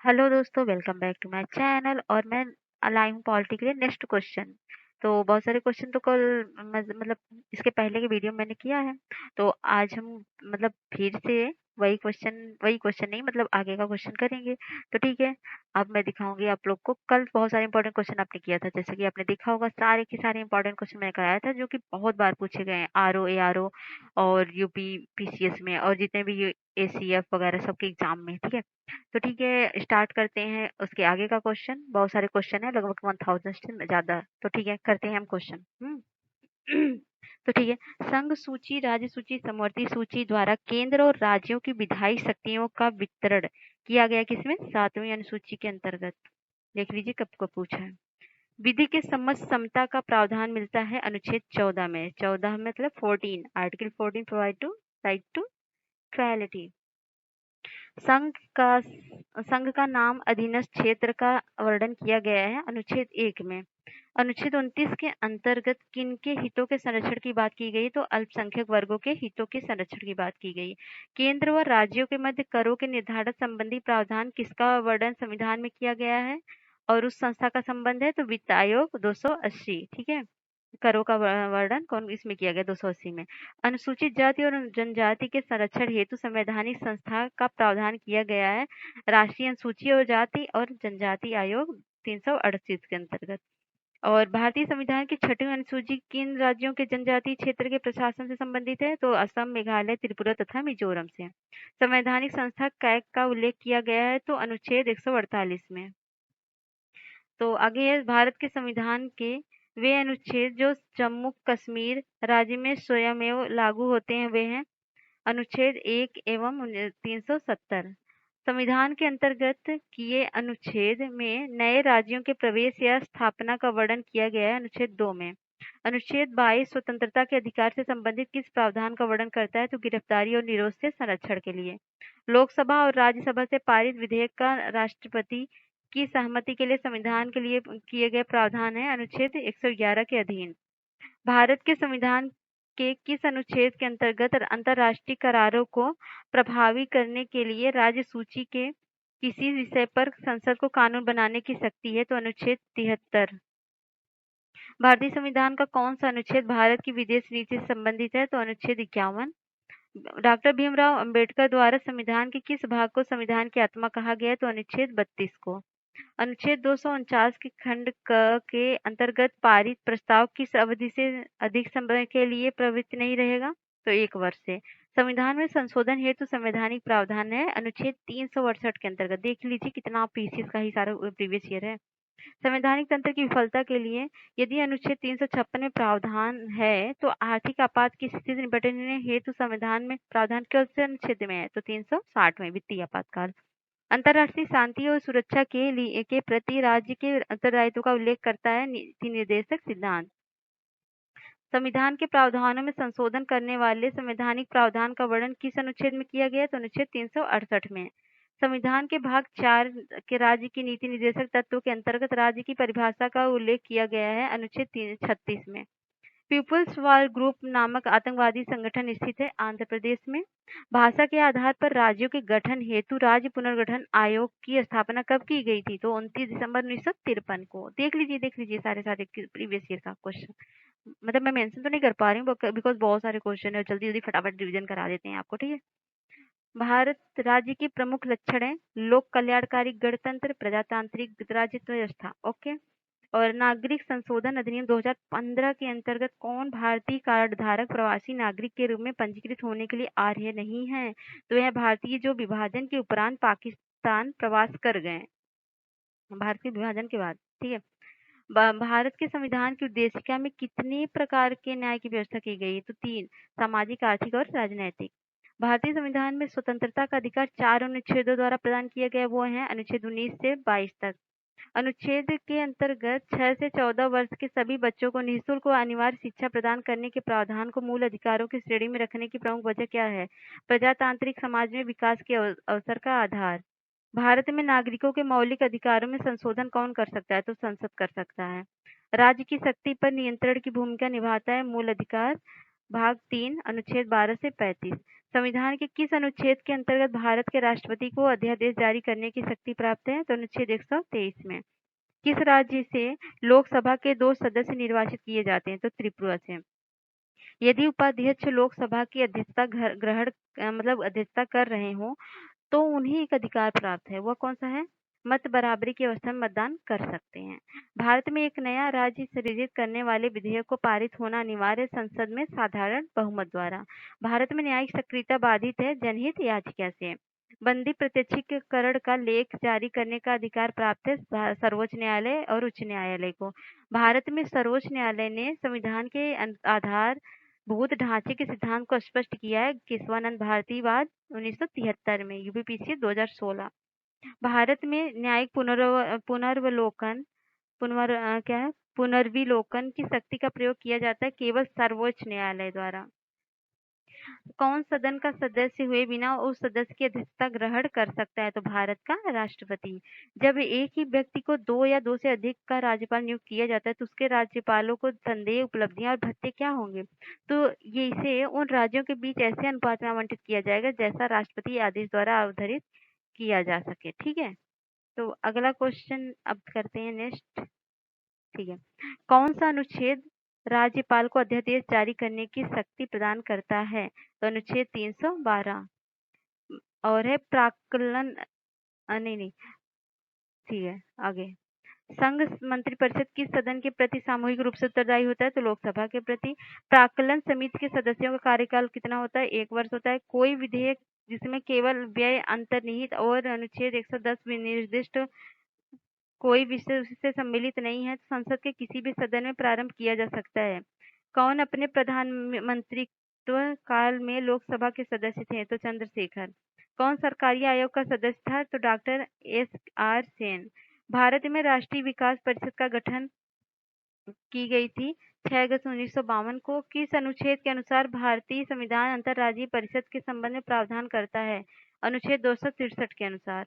Hello दोस्तों, welcome back to my channel. और मैं लाई हूँ पॉलिटी के लिए नेक्स्ट क्वेश्चन। तो बहुत सारे क्वेश्चन तो कल मतलब इसके पहले के वीडियो में मैंने किया है। तो आज हम फिर से वही क्वेश्चन नहीं, आगे का क्वेश्चन करेंगे। तो ठीक है। अब मैं दिखाऊंगी आप लोग को। कल बहुत सारे इंपॉर्टेंट क्वेश्चन आपने किया था, जैसे कि आपने देखा होगा सारे के सारे इंपॉर्टेंट क्वेश्चन मैंने कराया था, जो कि बहुत बार पूछे गए हैं आरओ एआरओ और यूपी पीसीएस में, और जितने भी एसीएफ वगैरह सबके एग्जाम में। ठीक है। तो ठीक है, स्टार्ट करते हैं उसके आगे का क्वेश्चन। बहुत सारे क्वेश्चन है, लगभग 1000 से ज्यादा। तो ठीक है, करते हैं हम क्वेश्चन। तो ठीक है। संघ सूची, राज्य सूची, समवर्ती सूची द्वारा केंद्र और राज्यों की विधायी शक्तियों का वितरण किया गया किसमें? 7वीं अनुसूची के अंतर्गत। देख लीजिए कब को पूछा है। विधि के सम्मत समता का प्रावधान मिलता है अनुच्छेद 14 में। 14 मतलब 14, article 14 provide to right to equality. संघ का संघ का नाम अधीनस्थ क्षेत्र का वर्णन किया गया है अनुच्छेद 1 में। अनुच्छेद 29 के अंतर्गत किनके हितों के संरक्षण की बात की गई? तो अल्पसंख्यक वर्गों के हितों के संरक्षण की बात की गई। केंद्र व राज्यों के मध्य करों के निर्धारण संबंधी प्रावधान किसका वर्णन संविधान में किया गया है और उस संस्था का संबंध है? तो वित्त आयोग 280। ठीक है। करों का वर्णन कौन इसमें किया गया? 280 में। अनुसूचित जाति और जनजाति के संरक्षण हेतु संवैधानिक संस्था का प्रावधान किया गया है राष्ट्रीय अनुसूची और जाति और जनजाति आयोग 338 के अंतर्गत। और भारतीय संविधान की 6वीं अनुसूची किन राज्यों के जनजातीय क्षेत्र के प्रशासन से संबंधित है? तो असम, मेघालय, त्रिपुरा तथा मिजोरम से। संवैधानिक संस्था कैग का उल्लेख किया गया है तो अनुच्छेद 148 में। तो आगे है, भारत के संविधान के वे अनुच्छेद जो जम्मू कश्मीर राज्य में स्वयमेव लागू होते हैं वे हैं अनुच्छेद 1 एवं 370। संविधान के अंतर्गत किए अनुच्छेद में नए राज्यों के प्रवेश या स्थापना का वर्णन किया गया है अनुच्छेद 2 में। अनुच्छेद 22 स्वतंत्रता के अधिकार से संबंधित किस प्रावधान का वर्णन करता है? तो गिरफ्तारी और निरोध से संरक्षण के लिए। लोकसभा और राज्यसभा से पारित विधेयक का राष्ट्रपति की सहमति के लिए संविधान के लिए किए गए प्रावधान है अनुच्छेद 111 के अधीन। भारत के संविधान के किस अनुच्छेद के अंतर्गत अंतर्राष्ट्रीय करारों को प्रभावी करने के लिए राज्य सूची के किसी विषय पर संसद को कानून बनाने की शक्ति है? तो अनुच्छेद 73। भारतीय संविधान का कौन सा अनुच्छेद भारत की विदेश नीति से संबंधित है? तो अनुच्छेद 51। डॉक्टर भीमराव अंबेडकर द्वारा संविधान के किस भाग को संविधान की आत्मा कहा गया है? तो अनुच्छेद 32 को। अनुच्छेद 249 के खंड क के अंतर्गत पारित प्रस्ताव किस अवधि से अधिक समय के लिए प्रवृत्त नहीं रहेगा? तो 1 वर्ष से। संविधान में संशोधन हेतु संवैधानिक प्रावधान है अनुच्छेद 368 के अंतर्गत। देख लीजिए कितना पीसीएस का ही सारा प्रीवियस ईयर है। संवैधानिक तंत्र की विफलता के लिए यदि अनुच्छेद 356 में प्रावधान है तो आर्थिक आपात की स्थिति से निपटने हेतु संविधान में प्रावधान कौन से अनुच्छेद में है? तो 360 में, वित्तीय आपातकाल। अंतर्राष्ट्रीय शांति और सुरक्षा के प्रति राज्य के उत्तरदायित्व का उल्लेख करता है नीति निर्देशक सिद्धांत। संविधान के प्रावधानों में संशोधन करने वाले संवैधानिक प्रावधान का वर्णन किस अनुच्छेद में किया गया? तो अनुच्छेद 368 में। संविधान के भाग 4 के राज्य की नीति निर्देशक तत्वों के अंतर्गत राज्य की परिभाषा का उल्लेख किया गया है अनुच्छेद 36 में। पीपुल्स वॉर ग्रुप नामक आतंकवादी संगठन स्थित है आंध्र प्रदेश में। भाषा के आधार पर राज्यों के गठन हेतु राज्य पुनर्गठन आयोग की स्थापना कब की गई थी? तो 29 दिसंबर 1953 को। देख लीजिए सारे सारे प्रीवियस ईयर का क्वेश्चन। मैं मेंशन तो नहीं कर पा रही हूँ बिकॉज बहुत सारे क्वेश्चन है, जल्दी जल्दी फटाफट रिवीजन करा देते हैं आपको। ठीक है। भारत राज्य के प्रमुख लक्षण है लोक कल्याणकारी गणतंत्र, प्रजातांत्रिक राज्यत्व व्यवस्था। ओके। और नागरिक संशोधन अधिनियम 2015 के अंतर्गत कौन भारतीय कार्ड धारक प्रवासी नागरिक के रूप में पंजीकृत होने के लिए अर्ह नहीं है? तो यह भारतीय जो विभाजन के उपरांत पाकिस्तान प्रवास कर गए, भारत के विभाजन के बाद। ठीक है। भारत के संविधान की उद्देशिका में कितने प्रकार के न्याय की व्यवस्था की गई? तो 3, सामाजिक, आर्थिक और राजनैतिक। भारतीय संविधान में स्वतंत्रता का अधिकार 4 अनुच्छेदों द्वारा प्रदान किया गया, वो है अनुच्छेद 19 से 22 तक। अनुच्छेद के अंतर्गत 6 से 14 वर्ष के सभी बच्चों को निःशुल्क व अनिवार्य शिक्षा प्रदान करने के प्रावधान को मूल अधिकारों की श्रेणी में रखने की प्रमुख वजह क्या है? प्रजातांत्रिक समाज में विकास के अवसर का आधार। भारत में नागरिकों के मौलिक अधिकारों में संशोधन कौन कर सकता है? तो संसद कर सकता है। राज्य की शक्ति पर नियंत्रण की भूमिका निभाता है मूल अधिकार, भाग 3 अनुच्छेद 12 से 35। संविधान के किस अनुच्छेद के अंतर्गत भारत के राष्ट्रपति को अध्यादेश जारी करने की शक्ति प्राप्त है? तो अनुच्छेद 123 में। किस राज्य से लोकसभा के 2 सदस्य निर्वाचित किए जाते हैं? तो त्रिपुरा से। यदि उपाध्यक्ष लोकसभा की अध्यक्षता मतलब अध्यक्षता कर रहे हों, तो उन्हें एक अधिकार प्राप्त है। वह कौन सा है? मत बराबरी की अवस्था में मतदान कर सकते हैं। भारत में एक नया राज्य सृजित करने वाले विधेयक को पारित होना अनिवार्य संसद में साधारण बहुमत द्वारा। भारत में न्यायिक सक्रियता बाधित है जनहित याचिका से। बंदी प्रत्यक्षीकरण का लेख जारी करने का अधिकार प्राप्त है सर्वोच्च न्यायालय और उच्च न्यायालय को। भारत में सर्वोच्च न्यायालय ने संविधान के आधार भूत ढांचे के सिद्धांत को स्पष्ट किया है केशवानंद भारतीवाद 1973 में। यूपीपीसी 2016। भारत में न्यायिक पुनर्वलोकन क्या है? पुनर्विलोकन की शक्ति का प्रयोग किया जाता है केवल सर्वोच्च न्यायालय द्वारा। कौन सदन का सदस्य हुए बिना उस सदस्य की अध्यक्षता ग्रहण कर सकता है? तो भारत का राष्ट्रपति। जब एक ही व्यक्ति को 2 या 2 से अधिक का राज्यपाल नियुक्त किया जाता है तो उसके राज्यपालों को संदेह, उपलब्धियां और भत्ते क्या होंगे? तो ये इसे उन राज्यों के बीच ऐसे अनुपात में आवंटित किया जाएगा जैसा राष्ट्रपति आदेश द्वारा अवधारित किया जा सके। ठीक है, तो अगला क्वेश्चन अब करते हैं नेक्स्ट। ठीक है, कौन सा अनुच्छेद राज्यपाल को अध्यादेश जारी करने की शक्ति प्रदान करता है? तो अनुच्छेद 312 और है प्राक्कलन नहीं, ठीक है आगे। संघ मंत्रिपरिषद किस सदन के प्रति सामूहिक रूप से उत्तरदायी होता है? तो लोकसभा के प्रति। प्राक्कलन समिति के सदस्यों का कार्यकाल कितना होता है? 1 वर्ष होता है। कोई विधेयक जिसमें केवल व्यय अंतर्निहित और अनुच्छेद 110 विनिर्दिष्ट कोई विषय उससे सम्मिलित नहीं है तो संसद के किसी भी सदन में प्रारंभ किया जा सकता है। कौन अपने प्रधानमंत्रित्व काल में लोकसभा के सदस्य थे? तो चंद्रशेखर। कौन सरकारी आयोग का सदस्य था? तो डॉक्टर SR सेन। भारत में राष्ट्रीय विकास परिषद का गठन की गई थी 6 अगस्त 1952 को। किस अनुच्छेद के अनुसार भारतीय संविधान अंतर्राज्यीय परिषद के संबंध में प्रावधान करता है? अनुच्छेद 263 के अनुसार।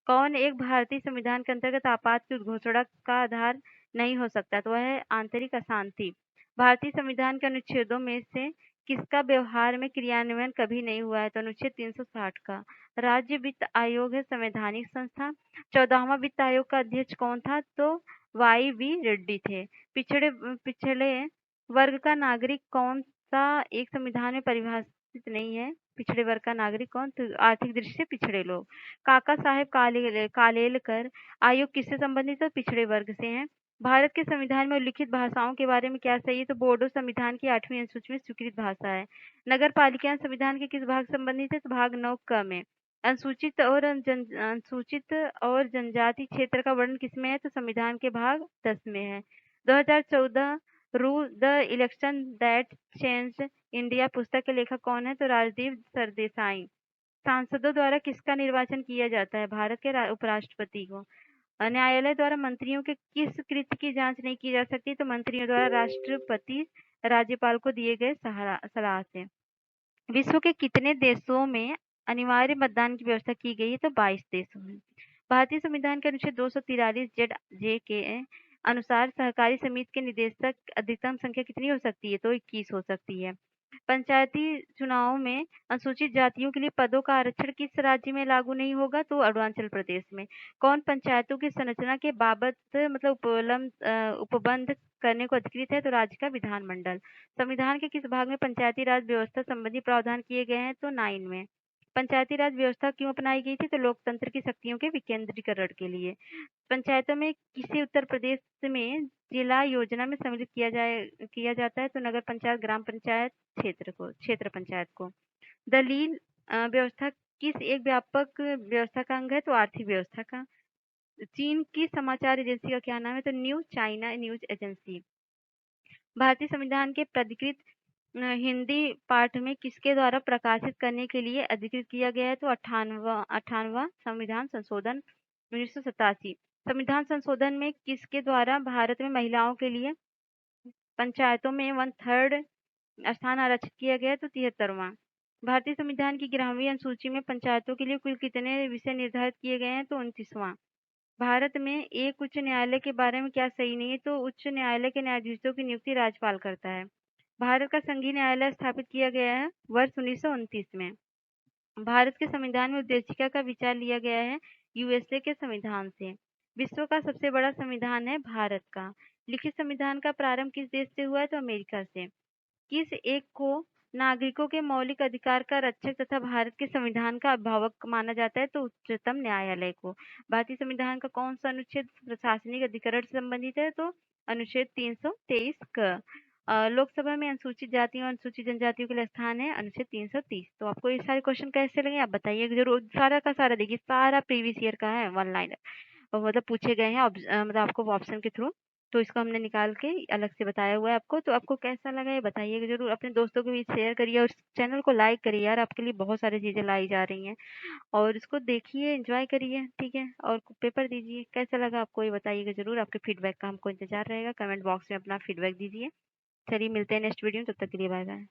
कौन एक भारतीय संविधान के अंतर्गत आपात की उद्घोषणा का आधार नहीं हो सकता? तो वह है आंतरिक अशांति। भारतीय संविधान के अनुच्छेदों में से किसका व्यवहार में क्रियान्वयन कभी नहीं हुआ है? तो अनुच्छेद 360 का। राज्य वित्त आयोग है संवैधानिक संस्था। 14वां वित्त आयोग का अध्यक्ष कौन था? तो YV रेड्डी थे। पिछड़े वर्ग का नागरिक कौन सा एक संविधान में परिभाषित नहीं है? पिछड़े वर्ग का नागरिक कौन? तो आर्थिक दृष्टि से पिछड़े लोग। काका साहेब कालेलकर आयोग किससे संबंधित है? पिछड़े वर्ग से हैं। भारत के संविधान में उल्लिखित भाषाओं के बारे में क्या सही है? तो बोडो संविधान की 8वीं अनुसूची में स्वीकृत भाषा है। नगर पालिकाएं संविधान के किस भाग से संबंधित है? तो भाग 9 क में। अनुसूचित और जनजाति क्षेत्र का वर्णन किसमें है? तो संविधान के भाग 10 में है। 2014 rule the election that changed India पुस्तक के लेखक कौन है? तो राजदीप सरदेसाई। सांसदों द्वारा किसका निर्वाचन किया जाता है? भारत के उपराष्ट्रपति को। न्यायालय द्वारा मंत्रियों के किस कृत्य की जांच नहीं की जा सकती? तो मंत्रियों द्वारा राष्ट्रपति राज्यपाल को दिए गए सलाह से। विश्व के कितने देशों में अनिवार्य मतदान की व्यवस्था की गई है? तो 22 देशों में। भारतीय संविधान के अनुच्छेद 243 जे के अनुसार सहकारी समिति के निदेशक अधिकतम संख्या कितनी हो सकती है? तो 21 हो सकती है। पंचायती चुनाव में अनुसूचित जातियों के लिए पदों का आरक्षण किस राज्य में लागू नहीं होगा? तो अरुणाचल प्रदेश में। कौन पंचायतों की संरचना के बाबत मतलब उपबंध करने को अधिकृत है? तो राज्य का विधानमंडल। संविधान के किस भाग में पंचायती राज व्यवस्था संबंधी प्रावधान किए गए हैं? तो 9 में। पंचायती राज व्यवस्था क्यों अपनाई गई थी? तो लोकतंत्र की शक्तियों के विकेंद्रीकरण के लिए। पंचायतों में किसे उत्तर प्रदेश में जिला योजना में सम्मिलित किया जाता है? तो नगर पंचायत, ग्राम पंचायत, क्षेत्र पंचायत को। दलील व्यवस्था किस एक व्यापक व्यवस्था का अंग है? तो आर्थिक व्यवस्था का। चीन की समाचार एजेंसी का क्या नाम है? तो न्यू चाइना न्यूज एजेंसी। भारतीय संविधान के प्राधिकृत हिंदी पाठ में किसके द्वारा प्रकाशित करने के लिए अधिकृत किया गया है? तो 58वां संविधान संशोधन 1987। संविधान संशोधन में किसके द्वारा भारत में महिलाओं के लिए पंचायतों में 1/3 स्थान आरक्षित किया गया है? तो 73वां। भारतीय संविधान की 11वीं अनुसूची में पंचायतों के लिए कुल कितने विषय निर्धारित किए गए हैं? तो 29वां। भारत में एक उच्च न्यायालय के बारे में क्या सही नहीं है? तो उच्च न्यायालय के न्यायाधीशों की नियुक्ति राज्यपाल करता है। भारत का संघीय न्यायालय स्थापित किया गया है वर्ष 1929 में। भारत के संविधान में उद्देशिका का विचार लिया गया है यूएसए के संविधान से। विश्व का सबसे बड़ा संविधान है भारत का। लिखित संविधान का प्रारंभ किस देश से हुआ है? तो अमेरिका से। किस एक को नागरिकों के मौलिक अधिकार का रक्षक तथा भारत के संविधान का अभिभावक माना जाता है? तो उच्चतम न्यायालय को। भारतीय संविधान का कौन सा अनुच्छेद प्रशासनिक अधिकरण से संबंधित है? तो अनुच्छेद 323 क। लोकसभा में अनुसूचित जातियों और अनुसूचित जनजातियों के लिए स्थान है अनुच्छेद 330। तो आपको ये सारे क्वेश्चन कैसे लगे आप बताइए जरूर। सारा का सारा देखिए, सारा प्रीवियस ईयर का है, वन लाइन और मतलब पूछे गए हैं मतलब आपको ऑप्शन के थ्रू। तो इसको हमने निकाल के अलग से बताया हुआ है आपको। तो आपको कैसा लगा ये बताइएगा जरूर। अपने दोस्तों के बीच शेयर करिए और चैनल को लाइक करिए यार, आपके लिए बहुत सारी चीजें लाई जा रही हैं। और इसको देखिए, एंजॉय करिए, ठीक है। और पेपर दीजिए, कैसा लगा आपको ये बताइएगा जरूर। आपके फीडबैक का हमको इंतजार रहेगा, कमेंट बॉक्स में अपना फीडबैक दीजिए। चलिए मिलते हैं नेक्स्ट वीडियो में, तब तक के लिए बाय बाय।